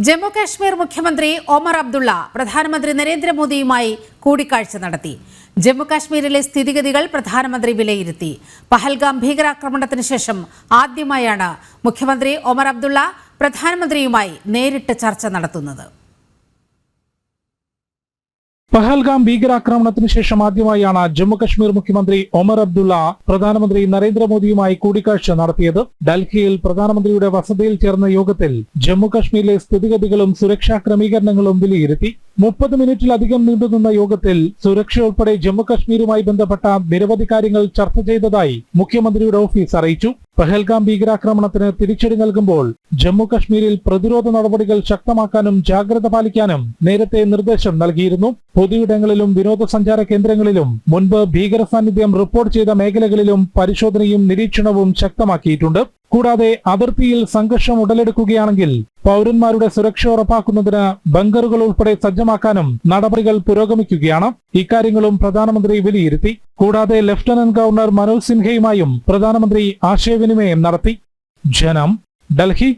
ജമ്മു കാശ്മീർ മുഖ്യമന്ത്രി ഒമർ അബ്ദുള്ള പ്രധാനമന്ത്രി നരേന്ദ്രമോദിയുമായി കൂടിക്കാഴ്ച നടത്തി. ജമ്മു കാശ്മീരിലെ സ്ഥിതിഗതികൾ പ്രധാനമന്ത്രി വിലയിരുത്തി. പഹൽഗാം ഭീകരാക്രമണത്തിന് ശേഷം ആദ്യമായാണ് മുഖ്യമന്ത്രി ഒമർ അബ്ദുള്ള പ്രധാനമന്ത്രിയുമായി നേരിട്ട് ചർച്ച നടത്തുന്നത്. പഹൽഗാം ഭീകരാക്രമണത്തിന് ശേഷം ആദ്യമായാണ് ജമ്മുകശ്മീർ മുഖ്യമന്ത്രി ഒമർ അബ്ദുള്ള പ്രധാനമന്ത്രി നരേന്ദ്രമോദിയുമായി കൂടിക്കാഴ്ച നടത്തിയത്. ഡൽഹിയിൽ പ്രധാനമന്ത്രിയുടെ വസതിയിൽ ചേർന്ന യോഗത്തിൽ ജമ്മുകശ്മീരിലെ സ്ഥിതിഗതികളും സുരക്ഷാ ക്രമീകരണങ്ങളും വിലയിരുത്തി. 30 മിനിറ്റിലധികം നീണ്ടുനിന്ന യോഗത്തിൽ സുരക്ഷ ഉൾപ്പെടെ ജമ്മുകശ്മീരുമായി ബന്ധപ്പെട്ട നിരവധി കാര്യങ്ങൾ ചർച്ച ചെയ്തതായി മുഖ്യമന്ത്രിയുടെ ഓഫീസ് അറിയിച്ചു. പഹൽഗാം ഭീകരാക്രമണത്തിന് തിരിച്ചടി നൽകുമ്പോൾ ജമ്മുകശ്മീരിൽ പ്രതിരോധ നടപടികൾ ശക്തമാക്കാനും ജാഗ്രത പാലിക്കാനും നേരത്തെ നിർദ്ദേശം നൽകിയിരുന്നു. പൊതുയിടങ്ങളിലും വിനോദസഞ്ചാര കേന്ദ്രങ്ങളിലും മുൻപ് ഭീകര സാന്നിധ്യം റിപ്പോർട്ട് ചെയ്ത മേഖലകളിലും പരിശോധനയും നിരീക്ഷണവും ശക്തമാക്കിയിട്ടുണ്ട്. കൂടാതെ അതിർത്തിയിൽ സംഘർഷം ഉടലെടുക്കുകയാണെങ്കിൽ പൗരന്മാരുടെ സുരക്ഷ ഉറപ്പാക്കുന്നതിന് ബങ്കറുകൾ ഉൾപ്പെടെ സജ്ജമാക്കാനും നടപടികൾ പുരോഗമിക്കുകയാണ്. ഇക്കാര്യങ്ങളും പ്രധാനമന്ത്രി വിലയിരുത്തി. കൂടാതെ ലഫ്റ്റനന്റ് ഗവർണർ മനോജ് സിൻഹയുമായും പ്രധാനമന്ത്രി ആശയവിനിമയം നടത്തി. ജനം, ഡൽഹി.